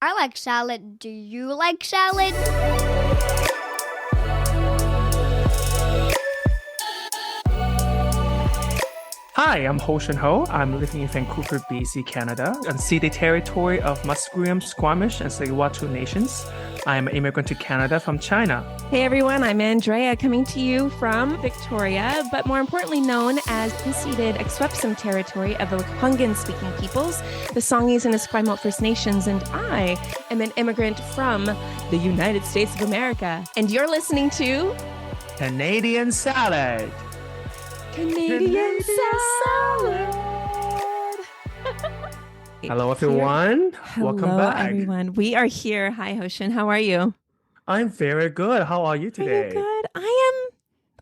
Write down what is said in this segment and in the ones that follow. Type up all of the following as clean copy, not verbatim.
I like salad. Do you like salad? Hi, I'm Ho Shin Ho. I'm living in Vancouver, BC, Canada, unceded territory of Musqueam, Squamish, and Tsleil-Waututh nations. I'm an immigrant to Canada from China. Hey everyone, I'm Andrea coming to you from Victoria, but more importantly known as unceded Akwesasne territory of the Lekwungen-speaking peoples, the Songhees and Esquimalt First Nations, and I am an immigrant from the United States of America. And you're listening to Canadian Salad. Canadian Salad. Hello, everyone. Welcome back. Hello, everyone. We are here. Hi, Hoshin. How are you? I'm very good. How are you today? Are you good?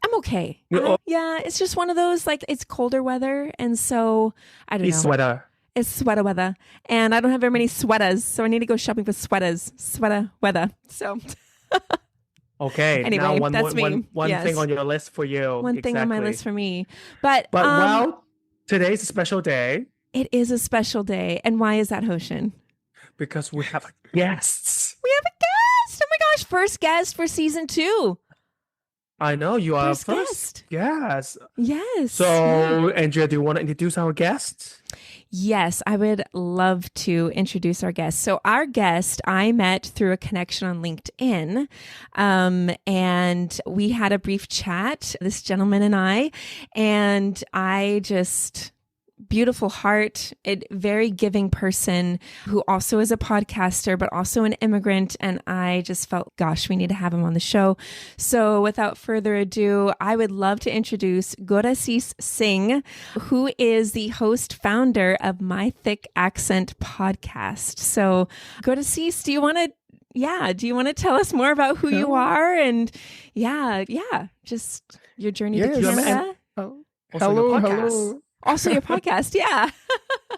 I'm okay. Yeah, it's just one of those, like, it's colder weather, and so I don't know. Sweater. It's sweater weather, and I don't have very many sweaters, so I need to go shopping for sweaters. Sweater weather. So. Okay. Anyway, now one that's me. One Yes. thing on your list for you. One thing on my list for me. But well, today's a special day. It is a special day. And why is that, Hoshin? Because we have guests. We have a guest. Oh my gosh. First guest for season 2. I know you are first guest. Yes. Yes. So, Andrea, do you want to introduce our guest? Yes, I would love to introduce our guest. So our guest, I met through a connection on LinkedIn, and we had a brief chat, this gentleman and I just... beautiful heart, a very giving person who also is a podcaster, but also an immigrant. And I just felt, gosh, we need to have him on the show. So without further ado, I would love to introduce Gurashish Singh, who is the host founder of My Thick Accent podcast. So Gurashish, do you want to tell us more about who you are? And just your journey to Canada. Hello. Also your podcast, yeah.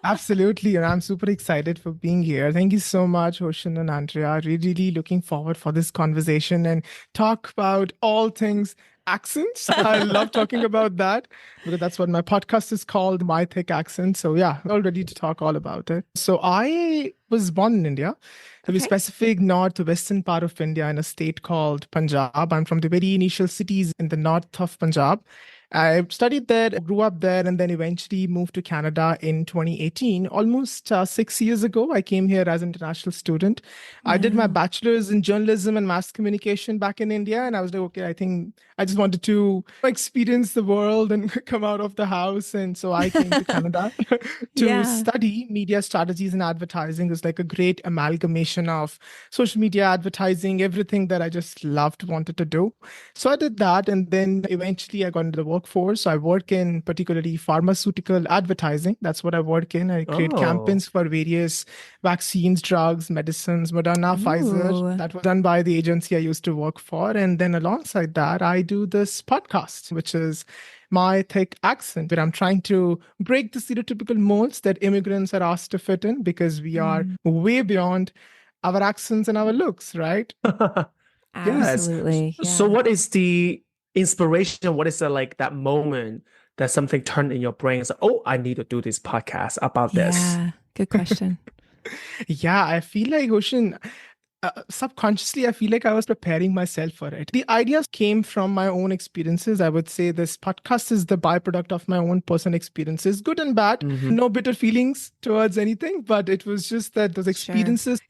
Absolutely. And I'm super excited for being here. Thank you so much, Hoshin and Andrea. Really looking forward for this conversation and talk about all things accents. I love talking about that because that's what my podcast is called, My Thick Accent. So yeah, all ready to talk all about it. So I was born in India, to be specific, northwestern part of India in a state called Punjab. I'm from the very initial cities in the north of Punjab. I studied there, grew up there, and then eventually moved to Canada in 2018. Almost 6 years ago, I came here as an international student. I did my bachelor's in journalism and mass communication back in India. And I was like, okay, I think I just wanted to experience the world and come out of the house. And so I came to Canada to study media strategies and advertising. It was like a great amalgamation of social media advertising, everything that I just wanted to do. So I did that. And then eventually I got into the workforce. I work in particularly pharmaceutical advertising. That's what I work in. I create campaigns for various vaccines, drugs, medicines, Moderna, Pfizer. That was done by the agency I used to work for. And then alongside that, I do this podcast, which is My Thick Accent, where I'm trying to break the stereotypical molds that immigrants are asked to fit in because we are way beyond our accents and our looks, right? Absolutely. Yes. So what is the inspiration? What is that moment that something turned in your brain? It's like, oh, I need to do this podcast about this. Yeah, good question. Yeah, I feel like, Ocean, subconsciously, I feel like I was preparing myself for it. The ideas came from my own experiences. I would say this podcast is the byproduct of my own personal experiences, good and bad. No bitter feelings towards anything, but it was just that those experiences,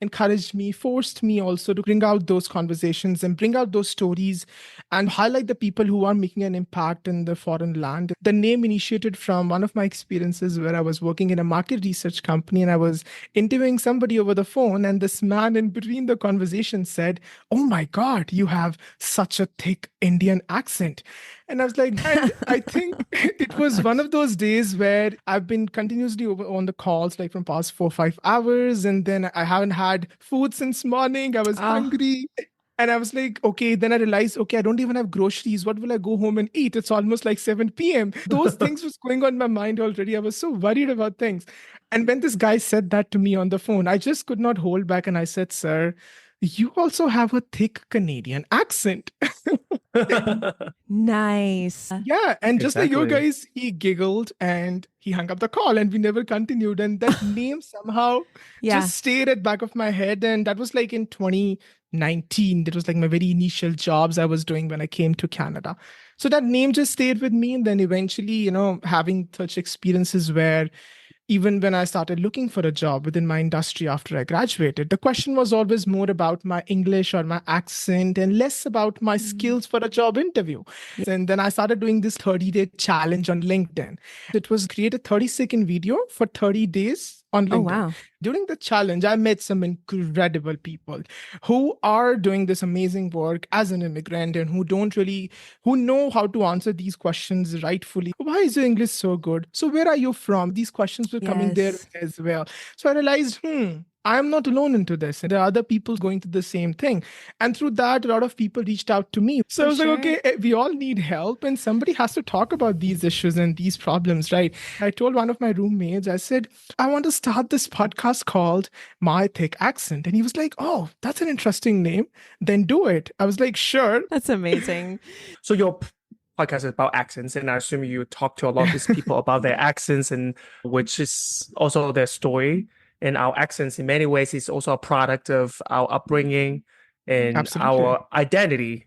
encouraged me, forced me also to bring out those conversations and bring out those stories and highlight the people who are making an impact in the foreign land. The name initiated from one of my experiences where I was working in a market research company and I was interviewing somebody over the phone, and this man in between the conversation said, "Oh my God, you have such a thick Indian accent." And I was like, I think it was one of those days where I've been continuously on the calls like from past 4 or 5 hours. And then I haven't had food since morning. I was hungry. And I was like, okay, then I realized, okay, I don't even have groceries. What will I go home and eat? It's almost like 7 p.m. Those things was going on in my mind already. I was so worried about things. And when this guy said that to me on the phone, I just could not hold back. And I said, "Sir, you also have a thick Canadian accent. Nice. Yeah, and just like you Exactly. guys, he giggled and he hung up the call and we never continued. And that name somehow Yeah. just stayed at back of my head. And that was like in 2019. That was like my very initial jobs I was doing when I came to Canada. So that name just stayed with me. And then eventually, having such experiences where even when I started looking for a job within my industry after I graduated, the question was always more about my English or my accent and less about my skills for a job interview. Yeah. And then I started doing this 30-day challenge on LinkedIn. It was create a 30-second video for 30 days on LinkedIn. Oh, wow. During the challenge, I met some incredible people who are doing this amazing work as an immigrant and who know how to answer these questions rightfully. Why is your English so good? So where are you from? These questions were coming there Yes. as well. So I realized, I am not alone into this. And there are other people going through the same thing. And through that, a lot of people reached out to me. So I was like, okay, we all need help and somebody has to talk about these issues and these problems, right? I told one of my roommates, I said, I want to start this podcast called My Thick Accent. And he was like, oh, that's an interesting name. Then do it. I was like, sure. That's amazing. So your podcast is about accents, and I assume you talk to a lot of these people about their accents, and which is also their story. And our accents, in many ways, is also a product of our upbringing and Absolutely. our identity.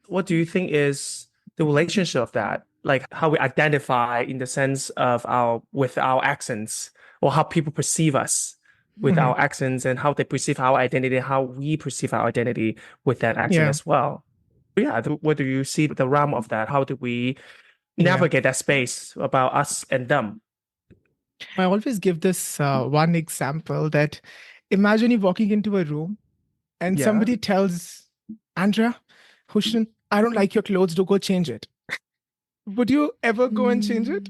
What do you think is the relationship of that? Like how we identify in the sense of with our accents, or how people perceive us with our accents, and how they perceive our identity, and how we perceive our identity with that accent as well. Yeah, what do you see the realm of that? How do we navigate that space about us and them? I always give this one example that imagine you walking into a room and somebody tells Andrea, Hushan, I don't like your clothes, do go change it. Would you ever go and change it?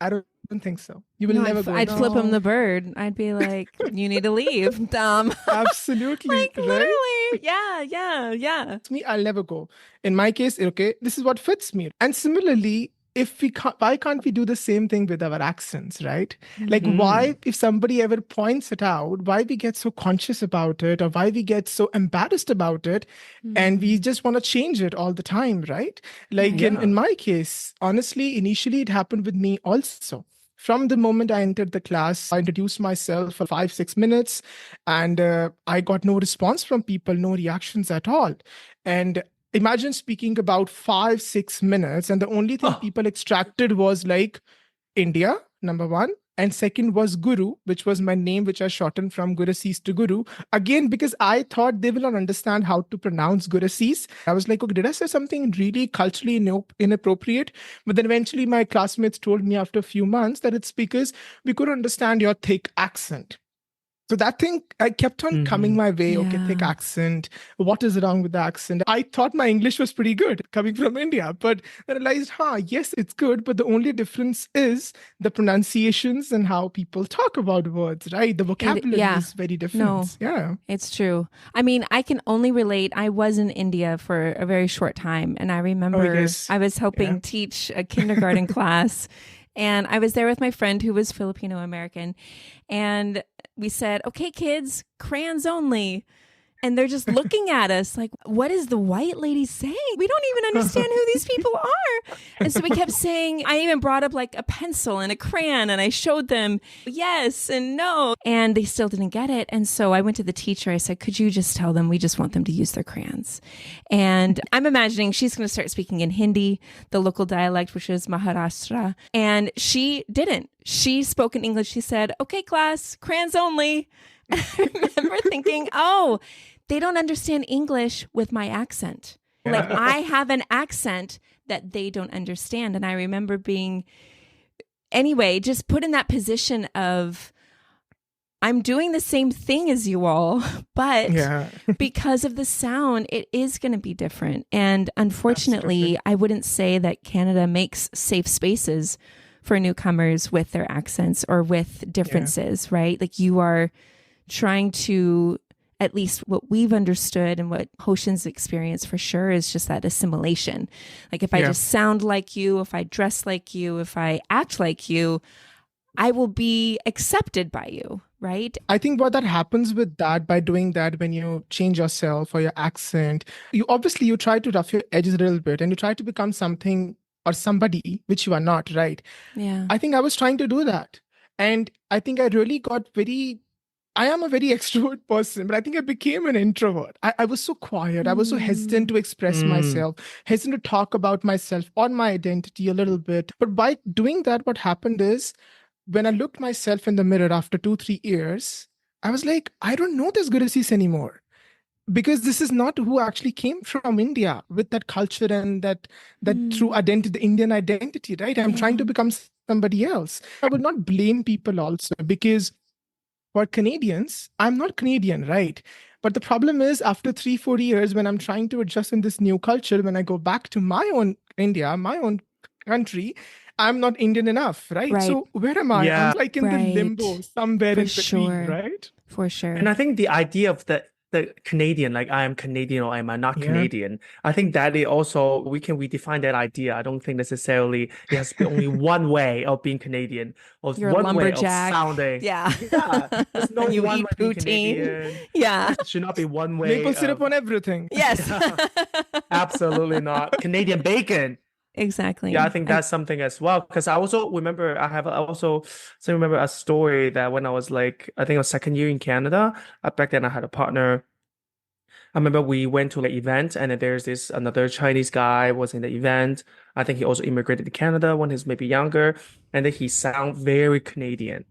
I don't think so. You will never go. I'd flip him the bird. I'd be like, you need to leave, dumb. Absolutely. Like, right? literally. Yeah. It's me, I'll never go. In my case, okay, this is what fits me. And similarly, why can't we do the same thing with our accents, right? Like why, if somebody ever points it out, why we get so conscious about it or why we get so embarrassed about it and we just want to change it all the time, right? Like in my case, honestly, initially it happened with me also. From the moment I entered the class, I introduced myself for 5-6 minutes and I got no response from people, no reactions at all. And imagine speaking about 5-6 minutes and the only thing people extracted was like India, number one. And second was Guru, which was my name, which I shortened from Gurasis to Guru. Again, because I thought they will not understand how to pronounce Gurasis. I was like, okay, did I say something really culturally inappropriate? But then eventually my classmates told me after a few months that it's because we couldn't understand your thick accent. So that thing, I kept on coming my way. Okay, thick accent. What is wrong with the accent? I thought my English was pretty good coming from India, but I realized, yes, it's good. But the only difference is the pronunciations and how people talk about words, right? The vocabulary is very different. No, it's true. I mean, I can only relate. I was in India for a very short time. And I remember I was helping teach a kindergarten class. And I was there with my friend who was Filipino American. And we said, okay, kids, crayons only. And they're just looking at us like, what is the white lady saying? We don't even understand who these people are. And so we kept saying, I even brought up like a pencil and a crayon and I showed them yes and no. And they still didn't get it. And so I went to the teacher. I said, could you just tell them we just want them to use their crayons? And I'm imagining she's going to start speaking in Hindi, the local dialect, which is Maharashtra. And she didn't. She spoke in English. She said, okay, class, crayons only. And I remember thinking, oh, they don't understand English with my accent. Like I have an accent that they don't understand. And I remember just put in that position of, I'm doing the same thing as you all, but because of the sound, it is going to be different. And unfortunately, I wouldn't say that Canada makes safe spaces for newcomers with their accents or with differences, right? Like you are trying to, at least what we've understood and what Hoshin's experience for sure is just that assimilation. Like if I just sound like you, if I dress like you, if I act like you, I will be accepted by you. right? I think what that happens with that, by doing that, when you change yourself or your accent, you try to rough your edges a little bit and you try to become something or somebody which you are not, right? Yeah. I think I was trying to do that. And I think I really got I am a very extrovert person, but I think I became an introvert. I was so quiet. I was so hesitant to express myself, hesitant to talk about myself or my identity a little bit. But by doing that, what happened is when I looked myself in the mirror after 2, 3 years, I was like, I don't know this Gursis anymore. Because this is not who actually came from India with that culture and that true identity, the Indian identity, right? I'm trying to become somebody else. I would not blame people also, because for Canadians, I'm not Canadian, right? But the problem is, after 3, 4 years, when I'm trying to adjust in this new culture, when I go back to my own India, my own country, I'm not Indian enough, right? Right. So where am I? Yeah. I'm like in the limbo somewhere For in between, sure. right? For sure. And I think the idea of the Canadian, like I am Canadian or am I not Yeah. Canadian, I think that it also we can redefine that idea. I don't think necessarily it has to be only one way of being Canadian or You're a one way of lumberjack. sounding. Yeah. Yeah. There's no And you one eat way being poutine. Canadian. Yeah. There should not be one way Maple syrup on everything. Yes. Absolutely not. Canadian bacon. Exactly. Yeah, I think that's something as well. Because I also remember I also still remember a story that when I was like, I think it was second year in Canada, back then I had a partner. I remember we went to an event and then there's this another Chinese guy was in the event. I think he also immigrated to Canada when he's maybe younger. And then he sounds very Canadian.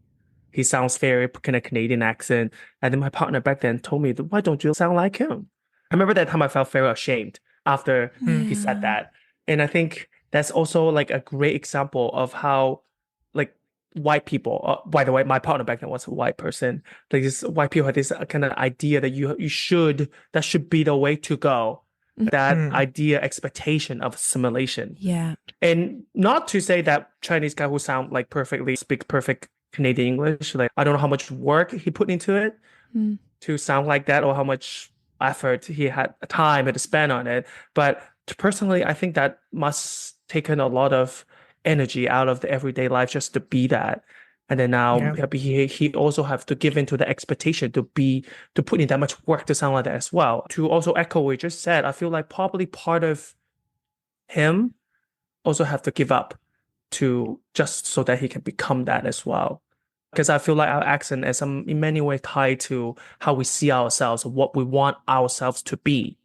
He sounds very kind of Canadian accent. And then my partner back then told me, why don't you sound like him? I remember that time I felt very ashamed after he said that. And I think that's also like a great example of how like white people, by the way, my partner back then was a white person. Like this white people had this kind of idea that that should be the way to go. That idea, expectation of assimilation. Yeah. And not to say that Chinese guy who sound like speak perfect Canadian English, like I don't know how much work he put into it to sound like that or how much effort he had time to spend on it. But personally, I think that must taken a lot of energy out of the everyday life just to be that. And then now he also have to give into the expectation to put in that much work to sound like that as well. To also echo what you just said, I feel like probably part of him also have to give up to just so that he can become that as well. Because I feel like our accent is in many ways tied to how we see ourselves, what we want ourselves to be.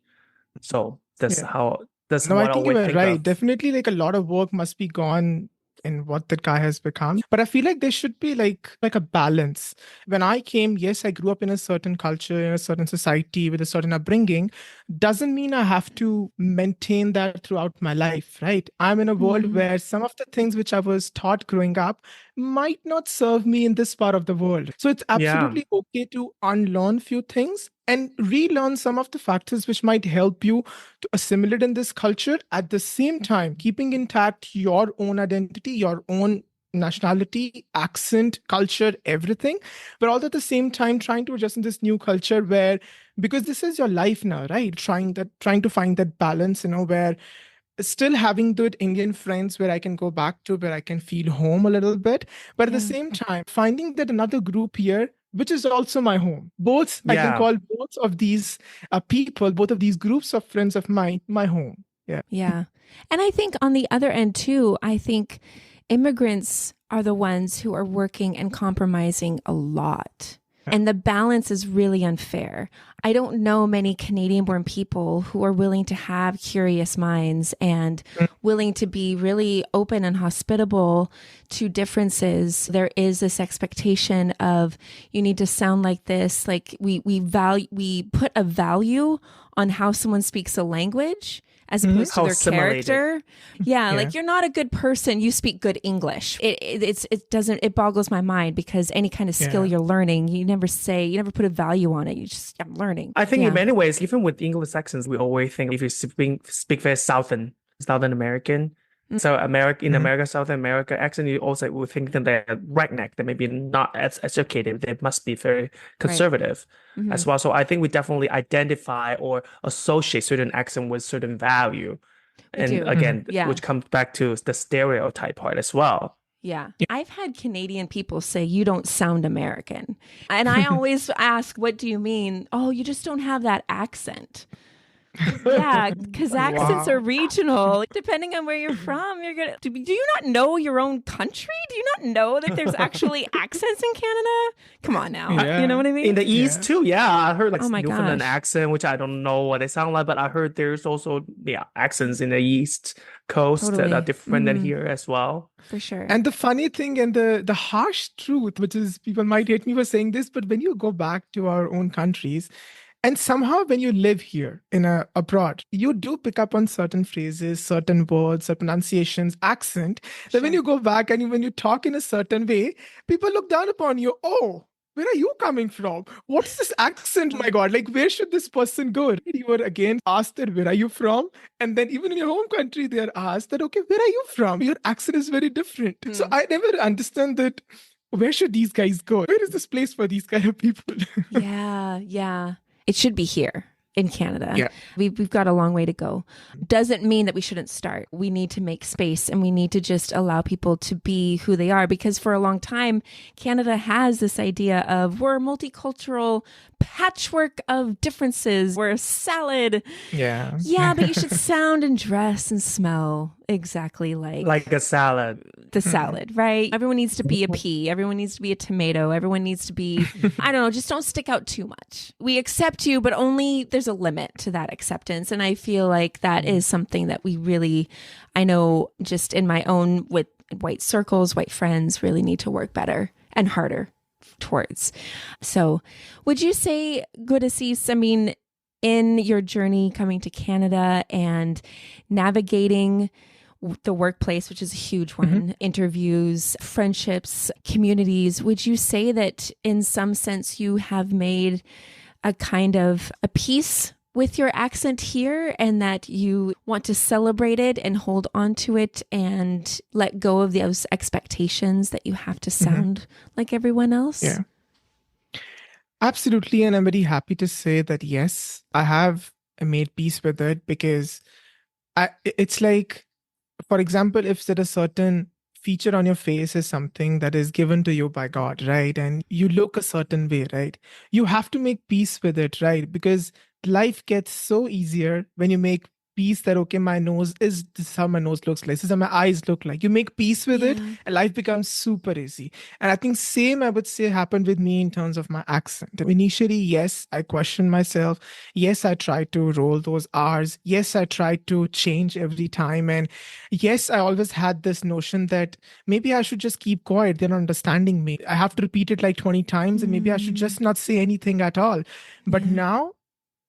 So that's that's No, what I think always you were think right. of. Definitely, like a lot of work must be gone in what that guy has become. But I feel like there should be like a balance. When I came, yes, I grew up in a certain culture, in a certain society with a certain upbringing. Doesn't mean I have to maintain that throughout my life, right? I'm in a world where some of the things which I was taught growing up might not serve me in this part of the world. So it's absolutely okay to unlearn few things and relearn some of the factors which might help you to assimilate in this culture, at the same time keeping intact your own identity, your own nationality, accent, culture, everything, but all at the same time trying to adjust in this new culture where, because this is your life now, right? Trying to find that balance, where still having good Indian friends where I can go back to, where I can feel home a little bit, but at the same time finding that another group here which is also my home. Both, I can call both of these people, both of these groups of friends of mine, my home. Yeah. Yeah. And I think on the other end too, I think immigrants are the ones who are working and compromising a lot. And the balance is really unfair. I don't know many Canadian-born people who are willing to have curious minds and willing to be really open and hospitable to differences. There is this expectation of you need to sound like this. Like we put a value on how someone speaks a language as opposed to their character. Yeah, like you're not a good person. You speak good English. It boggles my mind because any kind of skill you're learning, you never put a value on it. You just, I'm learning. I think in many ways, even with English accents, we always think if you speak very Southern American. So America, South America accent, you also would think that they're redneck, they maybe not as educated. They must be very conservative as well. So I think we definitely identify or associate certain accent with certain value. And again, which comes back to the stereotype part as well. Yeah. I've had Canadian people say, you don't sound American. And I always ask, what do you mean? Oh, you just don't have that accent. Yeah, because accents Wow. are regional. Depending on where you're from, you're gonna. Do you not know your own country? Do you not know that there's actually accents in Canada? Come on now, you know what I mean? In the East Yeah. too, yeah. I heard like Oh my Newfoundland gosh. accent, which I don't know what they sound like, but I heard there's also accents in the East Coast that are Totally. different than here as well. For sure. And the funny thing and the harsh truth, which is people might hate me for saying this, but when you go back to our own countries, and somehow when you live here abroad, you do pick up on certain phrases, certain words, certain pronunciations, accent, that when Sure. you go back and when you talk in a certain way, people look down upon you. Oh, where are you coming from? What's this accent? My God, like where should this person go? You were again asked that, where are you from? And then even in your home country, they are asked that, okay, where are you from? Your accent is very different. So I never understand that. Where should these guys go? Where is this place for these kind of people? Yeah. It should be here in Canada. Yeah. We've got a long way to go. Doesn't mean that we shouldn't start. We need to make space and we need to just allow people to be who they are, because for a long time, Canada has this idea of we're a multicultural patchwork of differences. We're a salad. Yeah. Yeah, but you should sound and dress and smell exactly Like a salad. the salad, right? Everyone needs to be a pea. Everyone needs to be a tomato. Everyone needs to be, I don't know, just don't stick out too much. We accept you, but only there's a limit to that acceptance. And I feel like that is something that we really, I know just in my own, with white circles, white friends, really need to work better and harder towards. So would you say, good Assis, I mean, in your journey coming to Canada and navigating the workplace, which is a huge one, interviews, friendships, communities, would you say that in some sense you have made a kind of a peace with your accent here and that you want to celebrate it and hold on to it and let go of those expectations that you have to sound like everyone else? Yeah. Absolutely. And I'm very happy to say that, yes, I have made peace with it because it's like, for example, if there is a certain feature on your face is something that is given to you by God, right? And you look a certain way, right? You have to make peace with it, right? Because life gets so easier when you make peace that, okay, my nose is this is how my nose looks like. This is how my eyes look like. You make peace with it and life becomes super easy. And I think same, I would say, happened with me in terms of my accent. Initially, yes, I questioned myself. Yes, I tried to roll those R's. Yes, I tried to change every time. And yes, I always had this notion that maybe I should just keep quiet. They're not understanding me. I have to repeat it like 20 times and maybe I should just not say anything at all. But now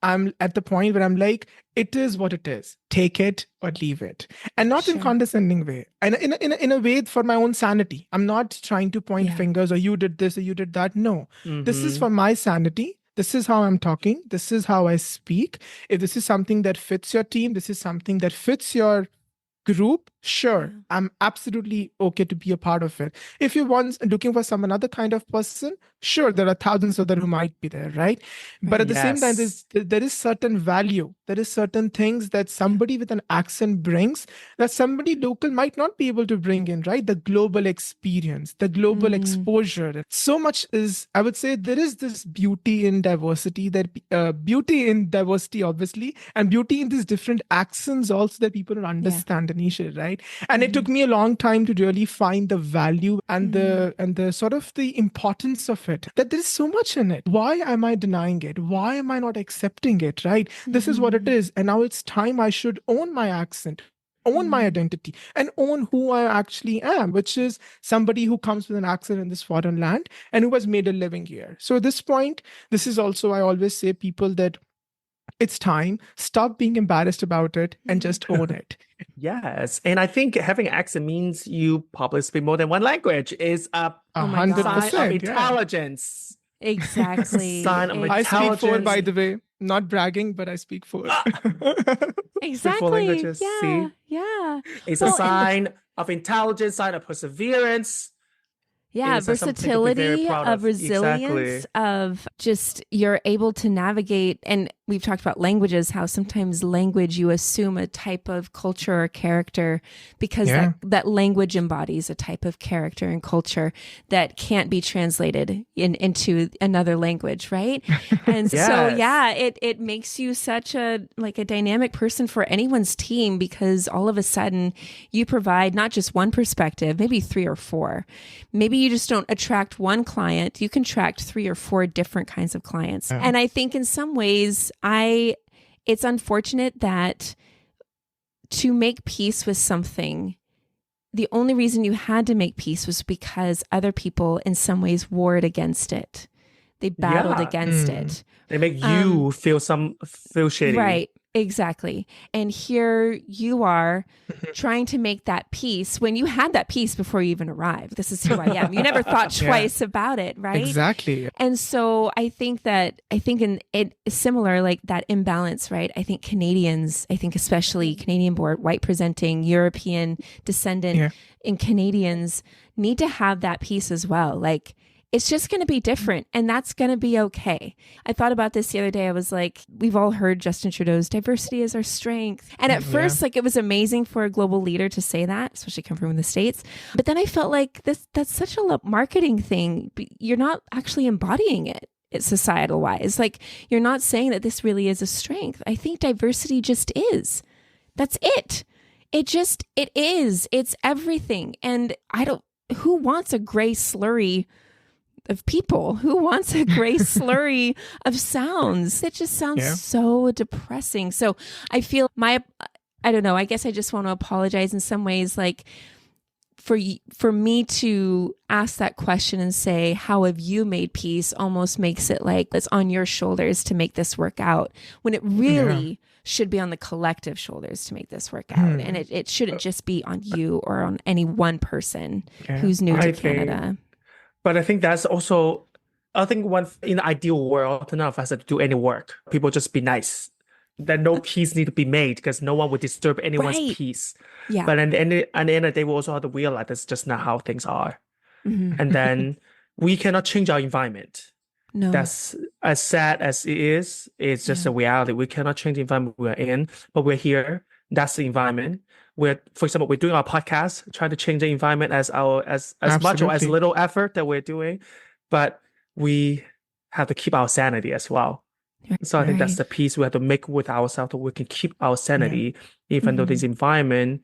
I'm at the point where I'm like, it is what it is. Take it or leave it. And not in condescending way. And in a way for my own sanity. I'm not trying to point fingers or you did this or you did that. No, this is for my sanity. This is how I'm talking. This is how I speak. If this is something that fits your team, this is something that fits your group, sure, I'm absolutely okay to be a part of it. If you're once looking for some another kind of person, sure, there are thousands of them who might be there, right? But at the same time, there is certain value, there is certain things that somebody with an accent brings that somebody local might not be able to bring in, right? The global experience, the global exposure. So much is, I would say, there is this beauty in diversity, obviously, and beauty in these different accents also that people don't understand initially, right? And it took me a long time to really find the value and the sort of the importance of it, that there is so much in it. Why am I denying it? Why am I not accepting it, right? This is what it is. And now it's time I should own my accent, own my identity, and own who I actually am, which is somebody who comes with an accent in this foreign land and who has made a living here. So at this point, this is also, I always say people that it's time, stop being embarrassed about it and just own it. Yes. And I think having accent means you probably speak more than one language is a 100%, sign of intelligence. Exactly. Sign of I speak four, intelligence. by the way. Not bragging, but I speak four. Exactly. Four languages. Yeah. See? It's a sign of intelligence, sign of perseverance. Yeah, is something to be very versatility, proud of of. Exactly. resilience, of just you're able to navigate. And we've talked about languages, how sometimes language, you assume a type of culture or character because Yeah. that language embodies a type of character and culture that can't be translated into another language, right? And so, Yes. yeah, it makes you such a dynamic person for anyone's team because all of a sudden you provide not just one perspective, maybe 3 or 4. Maybe you just don't attract one client. You can attract 3 or 4 different kinds of clients. Yeah. And I think in some ways, it's unfortunate that to make peace with something, the only reason you had to make peace was because other people in some ways warred against it. They battled Yeah. against it. They make you feel shitty. Right. Exactly. And here you are trying to make that peace when you had that peace before you even arrived. This is who I am. You never thought twice about it, right? Exactly. And so I think in it similar, like that imbalance, right? I think Canadians, especially Canadian born, white presenting, European descendant in Canadians need to have that peace as well. Like, it's just going to be different, and that's going to be okay. I thought about this the other day. I was like, we've all heard Justin Trudeau's diversity is our strength. And at first, it was amazing for a global leader to say that, especially come from the States. But then I felt like that's such a marketing thing. You're not actually embodying it. It's societal wise. Like, you're not saying that this really is a strength. I think diversity just is. That's it. It is. It's everything. And who wants a gray slurry of people? Who wants a gray slurry of sounds? It just sounds so depressing. So I feel I don't know, I guess I just want to apologize in some ways, like for me to ask that question and say, how have you made peace, almost makes it like it's on your shoulders to make this work out, when it really should be on the collective shoulders to make this work out. And it shouldn't just be on you or on any one person who's new to Canada. But I think that's also, in the ideal world, none of us have to do any work. People just be nice. Then no peace need to be made because no one would disturb anyone's peace. Yeah. But at the end of the day, we also have to realize that's just not how things are. Mm-hmm. And then we cannot change our environment. No. That's as sad as it is. It's just a reality. We cannot change the environment we're in, but we're here. That's the environment. For example, we're doing our podcast, trying to change the environment as much or as little effort that we're doing, but we have to keep our sanity as well. So I think that's the peace we have to make with ourselves, that we can keep our sanity, even though this environment,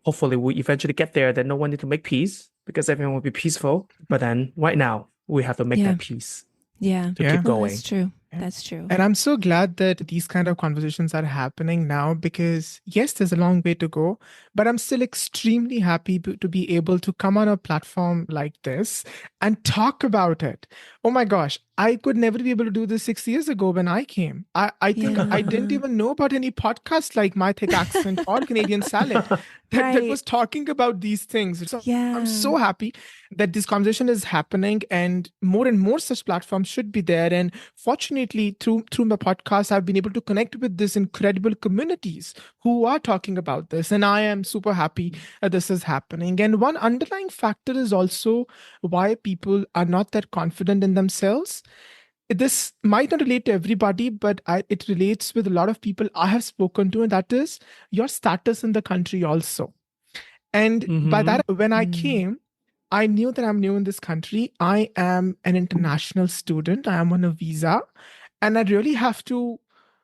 hopefully we eventually get there, that no one need to make peace because everyone will be peaceful. But then right now we have to make that peace. To keep going. That's true. That's true. And I'm so glad that these kind of conversations are happening now because, yes, there's a long way to go, but I'm still extremely happy to be able to come on a platform like this and talk about it. Oh my gosh, I could never be able to do this 6 years ago when I came. I think I didn't even know about any podcast like My Thick Accent or Canadian Salad that was talking about these things. So I'm so happy that this conversation is happening and more such platforms should be there. And fortunately, through my podcast, I've been able to connect with these incredible communities who are talking about this. And I am super happy that this is happening. And one underlying factor is also why people are not that confident in themselves. This might not relate to everybody, but it relates with a lot of people I have spoken to, and that is your status in the country also. And by that, when I came, I knew that I'm new in this country. I am an international student. I am on a visa. And I really have to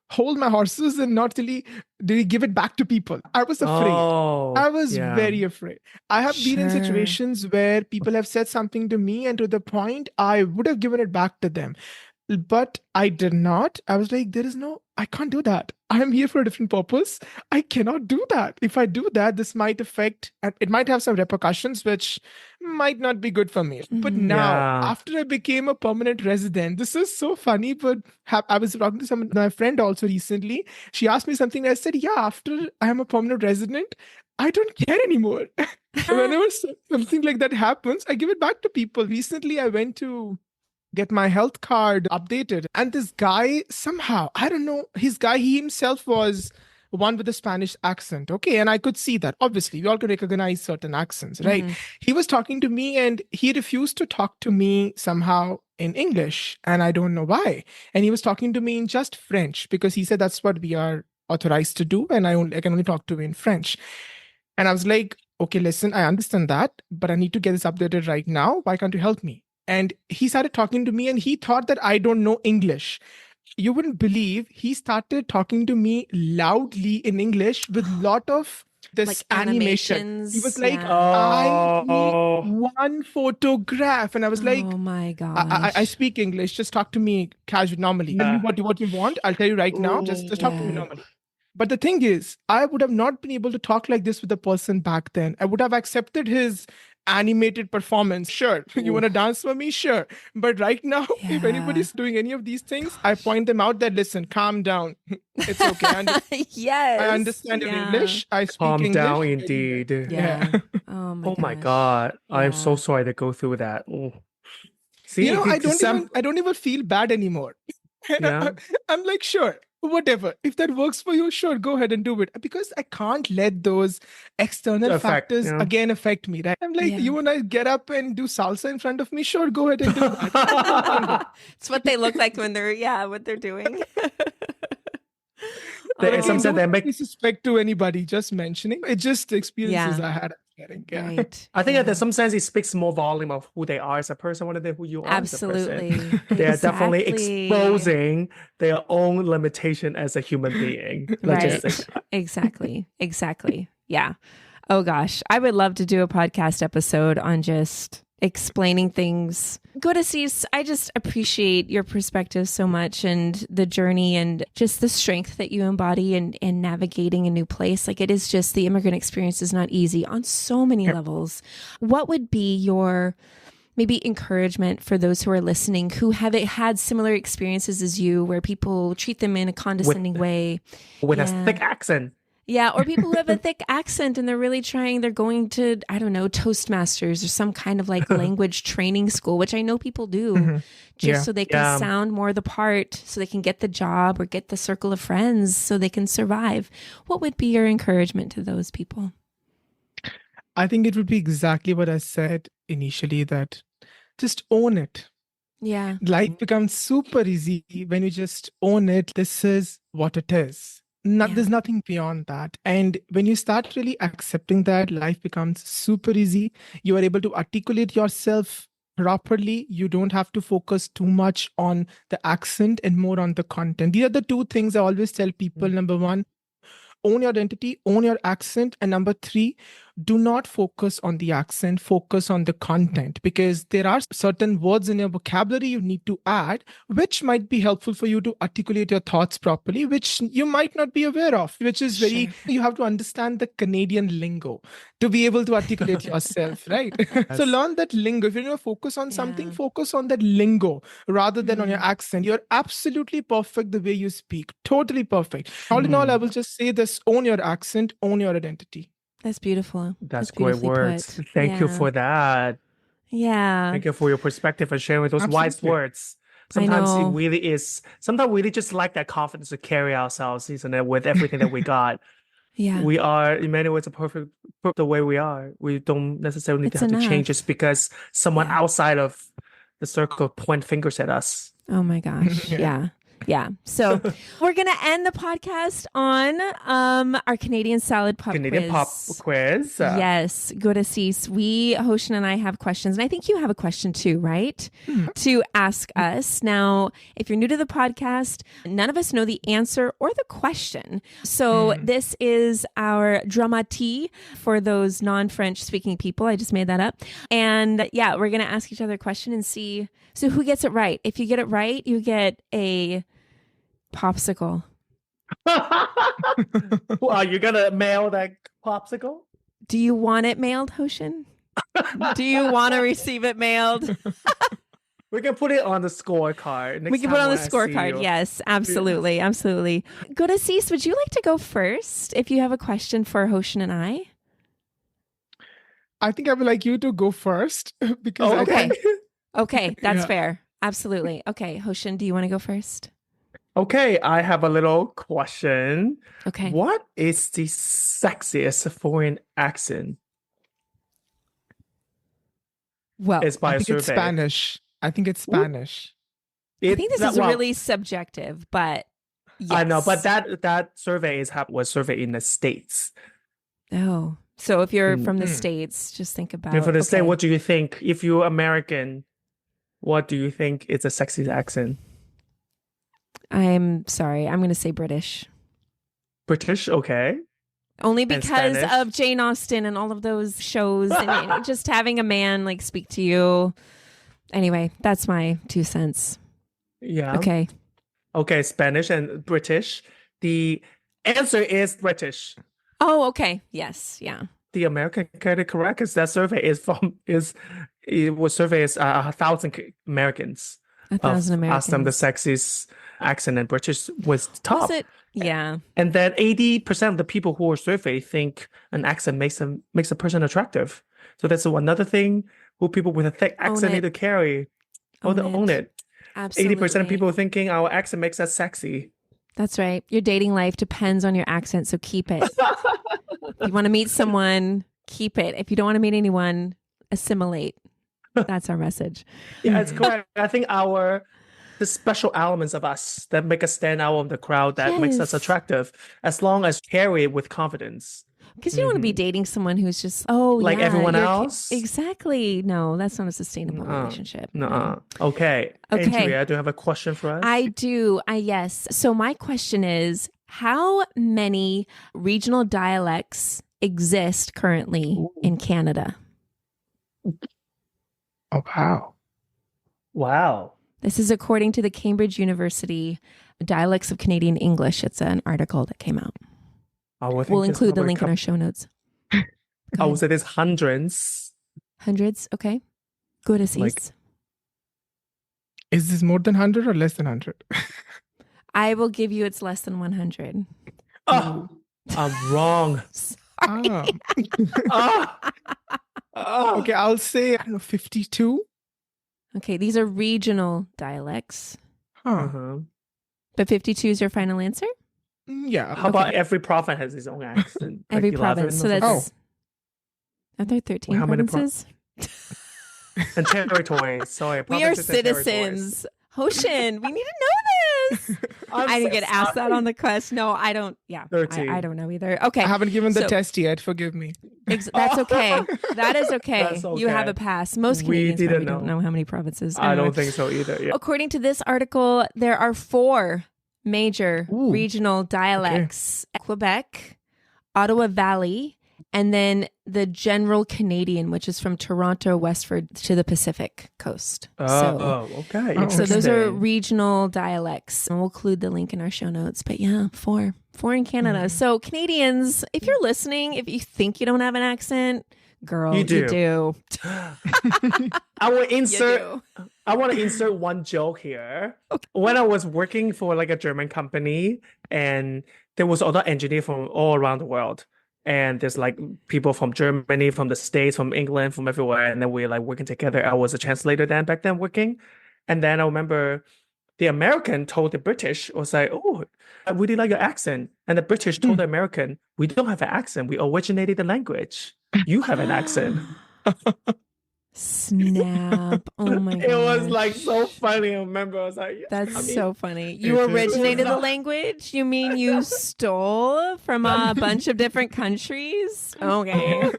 hold my horses and not really give it back to people. I was afraid. I was very afraid. I have been in situations where people have said something to me, and to the point I would have given it back to them. But I did not. I was like, I can't do that. I am here for a different purpose. I cannot do that. If I do that, this might affect, it might have some repercussions, which might not be good for me. But now, after I became a permanent resident, this is so funny, but I was talking to my friend also recently. She asked me something. I said, after I am a permanent resident, I don't care anymore. Whenever something like that happens, I give it back to people. Recently, I went to get my health card updated. And this guy, somehow, I don't know, he himself was one with a Spanish accent. Okay. And I could see that. Obviously, we all could recognize certain accents, right? He was talking to me and he refused to talk to me somehow in English. And I don't know why. And he was talking to me in just French because he said that's what we are authorized to do. And I can only talk to you in French. And I was like, okay, listen, I understand that, but I need to get this updated right now. Why can't you help me? And he started talking to me and he thought that I don't know English. You wouldn't believe he started talking to me loudly in English with a lot of this Like animation. animations. He was like, yeah. I Oh, need one photograph. And I was like, Oh my I gosh. speak English. Just talk to me casually, normally. Tell me what you want. I'll tell you right now. Just talk to me Yeah. normally. But the thing is, I would have not been able to talk like this with a person back then. I would have accepted his animated performance. Sure. You want to dance for me? Sure. But right now, if Yeah. anybody's doing any of these things, I point them out that, listen, calm down. It's okay. Yes. I understand your English. I speak calm English. down indeed. Yeah. Oh my Oh my gosh. God. I'm so Yeah. sorry to go through that. Oh. See, I don't even feel bad anymore. Yeah. I'm like, sure, whatever. If that works for you, sure, go ahead and do it. Because I can't let those external Affect, factors yeah. again affect me, right? I'm like, Yeah. you want to get up and do salsa in front of me? Sure, go ahead and do that. It's what they look like when what they're doing. In some Again, sense, they don't make. disrespect to anybody, just mentioning. It's just experiences Yeah. I had sharing. Yeah. Right. I think yeah. that in some sense it speaks more volume of who they are as a person rather than who you are as a Absolutely. person. They are definitely Exactly. exposing their own limitation as a human being. Let's just say Right. that. Exactly. Exactly. Yeah. Oh gosh. I would love to do a podcast episode on just explaining things. Go to Cease. I just appreciate your perspective so much and the journey and just the strength that you embody in navigating a new place. Like it is just the immigrant experience is not easy on so many levels. What would be your maybe encouragement for those who are listening who have had similar experiences as you where people treat them in a condescending way? With Yeah. a thick accent. Yeah, or people who have a thick accent and they're really they're going to, I don't know, Toastmasters or some kind of like language training school, which I know people do, just so they can sound more the part, so they can get the job or get the circle of friends so they can survive. What would be your encouragement to those people? I think it would be exactly what I said initially, that just own it. Yeah. Life becomes super easy when you just own it. This is what it is. There's nothing beyond that. And when you start really accepting that, life becomes super easy. You are able to articulate yourself properly. You don't have to focus too much on the accent and more on the content. These are the two things I always tell people. Number one, own your identity, own your accent. And number three, do not focus on the accent, focus on the content, because there are certain words in your vocabulary you need to add, which might be helpful for you to articulate your thoughts properly, which you might not be aware of, which is you have to understand the Canadian lingo to be able to articulate yourself, right? So learn that lingo. If you're going to focus on something, focus on that lingo rather than on your accent. You're absolutely perfect the way you speak. Totally perfect. All in all, I will just say this: own your accent, own your identity. That's beautiful. That's great words. Put. Thank you for that. Yeah. Thank you for your perspective and sharing those wise words. Sometimes it really is. Sometimes we really just like that confidence to carry ourselves, isn't it? With everything that we got. Yeah. We are, in many ways, perfect the way we are. We don't necessarily need to have to change just because someone outside of the circle point fingers at us. Oh my gosh. Yeah. Yeah. So we're going to end the podcast on our Canadian salad pop Canadian pop quiz. Yes. Go to Cease. Hoshin and I have questions. And I think you have a question too, right? To ask us. Now, if you're new to the podcast, none of us know the answer or the question. So this is our dramatis for those non-French speaking people. I just made that up. And yeah, we're going to ask each other a question and see. So who gets it right? If you get it right, you get a popsicle. Well, you're gonna mail that popsicle? Do you want it mailed, Hoshin? Do you want to receive it mailed? We can put it on the scorecard. We can put it on the scorecard. Yes, absolutely. Absolutely. Go to Cease. Would you like to go first if you have a question for Hoshin and I? I think I would like you to go first because Okay, that's fair. Absolutely. Okay, Hoshin, do you want to go first? Okay, I have a little question. Okay. What is the sexiest foreign accent? Well, It's by I a think it's survey. Spanish. I think it's Ooh, Spanish. I think this is well, really subjective, but I know, but yes. that survey was surveyed in the States. Oh, so if you're from the Mm. States, just think And about, for the state, okay, what do you think? If you're American, what do you think is a sexy accent? I'm sorry, I'm going to say British. British, okay. Only And because Spanish. of Jane Austen and all of those shows and just having a man like speak to you. Anyway, that's my 2 cents. Yeah. Okay. Okay, Spanish and British. The answer is British. Oh, okay. Yes. Yeah. The American get it correct because that survey it was surveyed as 1,000 Americans 1,000 asked them the Americans. sexiest accent, and British was Was top. it? Yeah. And then 80% of the people who were surveyed think an accent makes a person attractive. So that's another thing who people with a thick accent need it. to carry. Own it. Absolutely. 80% of people thinking our accent makes us sexy. That's right. Your dating life depends on your accent, so keep it. If you want to meet someone, keep it. If you don't want to meet anyone, assimilate. That's our message. Yeah, it's correct. I think the special elements of us that make us stand out of the crowd, that makes us Yes. attractive, as long as carry it with confidence. Because you don't want to be dating someone who's just, oh, Like yeah, everyone you're else? Exactly. No, that's not a sustainable relationship. No. Okay. Okay. Andrea, do you have a question for us? I do. Yes. So my question is, how many regional dialects exist currently in Canada? Oh, wow. Wow. This is according to the Cambridge University Dialects of Canadian English. It's an article that came out. We'll include the link in our show notes. I would say there's hundreds. Hundreds. Okay. Good as Like- Is this more than 100 or less than 100? I will give you it's less than 100. Oh, I'm wrong. Sorry. Ah. Ah. Okay, I'll say, I don't know, 52. Okay, these are regional dialects. Huh. Uh-huh. But 52 is your final answer? Yeah. How about every province has its own accent? Like Every 11 province. or So something? that's. Are there 13 Wait, how many provinces? And territories. Sorry, We are provinces and territories. citizens. Hoshin, we need to know this. I didn't get asked that on the quest. No, I don't. Yeah, 13. I don't know either. Okay. I haven't given the So- test yet. Forgive me. That's okay. That is okay. That's You have okay. a pass. Most We Canadians didn't probably don't know. know how many provinces. I Anyway. don't think so either. Yeah. According to this article, there are 4 major Ooh, regional dialects: Quebec, Ottawa Valley, and then the general Canadian, which is from Toronto westward to the Pacific coast. Okay. Oh, So those are Interesting. regional dialects, and we'll include the link in our show notes. But yeah, 4 in Canada. So Canadians, if you're listening, if you think you don't have an accent, girl, You you do. do. I will You insert. do. I want to insert one joke here. When I was working for like a German company, and there was other engineer from all around the world, and there's like people from Germany, from the States, from England, from everywhere, and then we're like working together. I was a translator back then working, and then I remember the American told the British, was like, "Oh, I really like your accent," and the British told the American, "We don't have an accent. We originated the language. You have an accent." Snap. Oh my god. It was like so funny. I remember I was like, That's I mean, so funny. You it is. originated the language? You mean you stole from a bunch of different countries? Okay.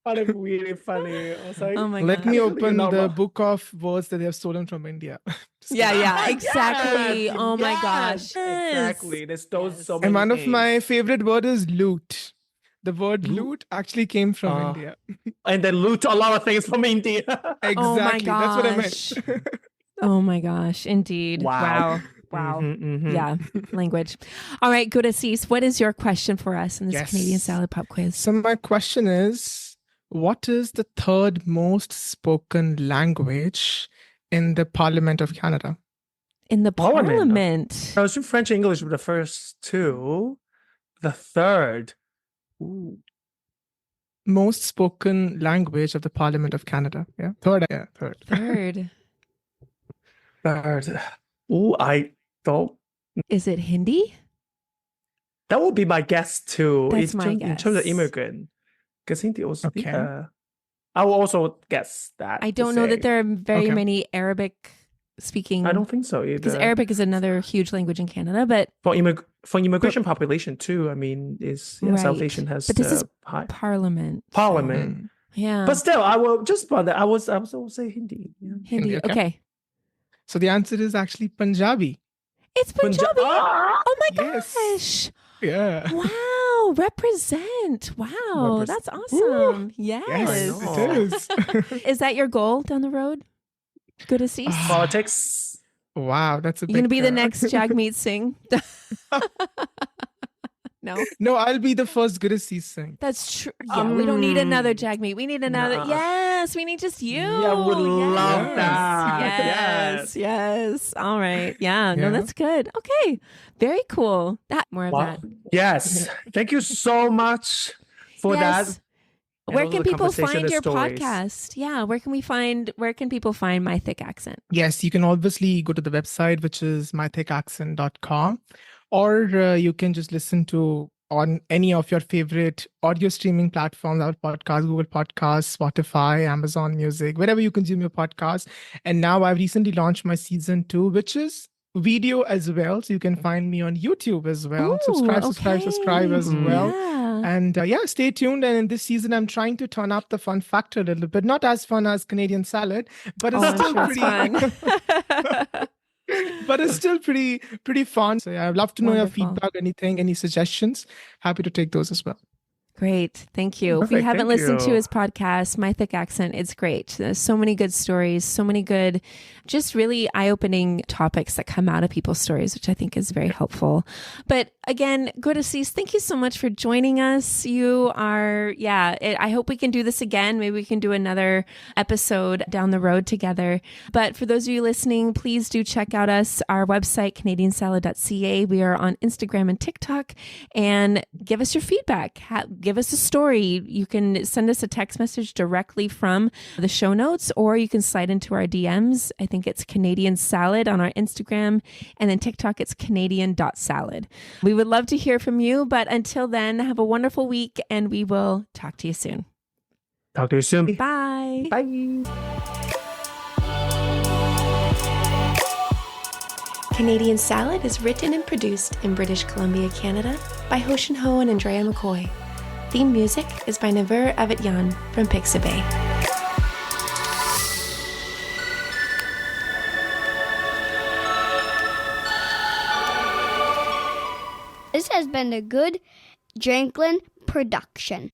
found it really funny. I was like, Oh my Let god. me open not the wrong. book of words that they have stolen from India. Just Yeah, kidding. yeah, exactly. Yes, Oh my yes, gosh. exactly. There's those Yes. so many And one of things. my favorite word is loot. The word Loot? loot actually came from Ah. India. And they loot a lot of things from India. Exactly. Oh my That's what I gosh. meant. Oh my gosh. Indeed. Wow. Wow. Mhm, mhm. Yeah. Language. All right, good Assis. What is your question for us in this Yes. Canadian Salad Pop quiz? So my question is, what is the third most spoken language in the Parliament of Canada? In the Parliament. Parliament. I was in French and English with the first two. The third. Ooh. Most spoken language of the Parliament of Canada. Yeah. Third. Yeah. Third. Third. Third. Ooh, I So Is it Hindi? that would be my guess too. That's my In terms of guess. immigrant. Because Hindi also, Okay. I will also guess that. I to don't know that say. there are very Okay. many Arabic speaking. I don't think so because either. Arabic is another huge language in Canada, but For immigration population too, I mean, South Right. Asian has But this is high Parliament. so- parliament. yeah. But still, I will just for that. I will say Hindi. Yeah. Hindi. Hindi, okay. Okay. So the answer is actually Punjabi. It's Punjabi. Ah! Oh my Yes. gosh. Yeah. Wow. Represent. Wow. That's awesome. Yes. Yes, know. it is. Is that your goal down the road? Good to see. Politics. Wow, that's a You gonna big, be the next Jagmeet Singh? No, No, I'll be the first Gurasi Singh. that's true. Yeah, we don't need another Jagmeet. We need another. Nah. Yes, we need just you. Yeah, would love Yes. that. Yes, yes. All right. Yeah. No, Yeah. that's good. Okay. Very cool. That more of Wow. that. Yes. Thank you so much for Yes. that. Where And can all the people conversation find and your stories. podcast? Yeah. Where can people find My Thick Accent? Yes, you can obviously go to the website, which is mythiccaccent.com, or you can just listen to on any of your favorite audio streaming platforms, our podcast, Google Podcasts, Spotify, Amazon Music, wherever you consume your podcast. And now I've recently launched my season 2, which is video as well. So you can find me on YouTube as well. Ooh, subscribe okay. as well. Yeah. And stay tuned. And in this season, I'm trying to turn up the fun factor a little bit. Not as fun as Canadian salad, but it's Oh, I'm still sure it's pretty fun. but it's still pretty fun. So I'd love to know Wonderful. your feedback, anything, any suggestions. Happy to take those as well. Great. Thank you. If you Perfect. haven't Thank listened to you. his podcast, My Thick Accent, it's great. There's so many good stories, so many good, just really eye-opening topics that come out of people's stories, which I think is very helpful. But again, Gurasi, thank you so much for joining us. You are, I hope we can do this again. Maybe we can do another episode down the road together. But for those of you listening, please do check out our website, canadiansalad.ca. We are on Instagram and TikTok, and give us your feedback. Give us a story. You can send us a text message directly from the show notes, or you can slide into our DMs. I think it's Canadian Salad on our Instagram, and then TikTok, it's Canadian.salad. We would love to hear from you, but until then, have a wonderful week, and we will talk to you soon. Talk to you soon. Bye. Bye. Canadian Salad is written and produced in British Columbia, Canada by Hoshin Ho and Andrea McCoy. Theme music is by Naver Avidyan from Pixabay. This has been a good Drinklin production.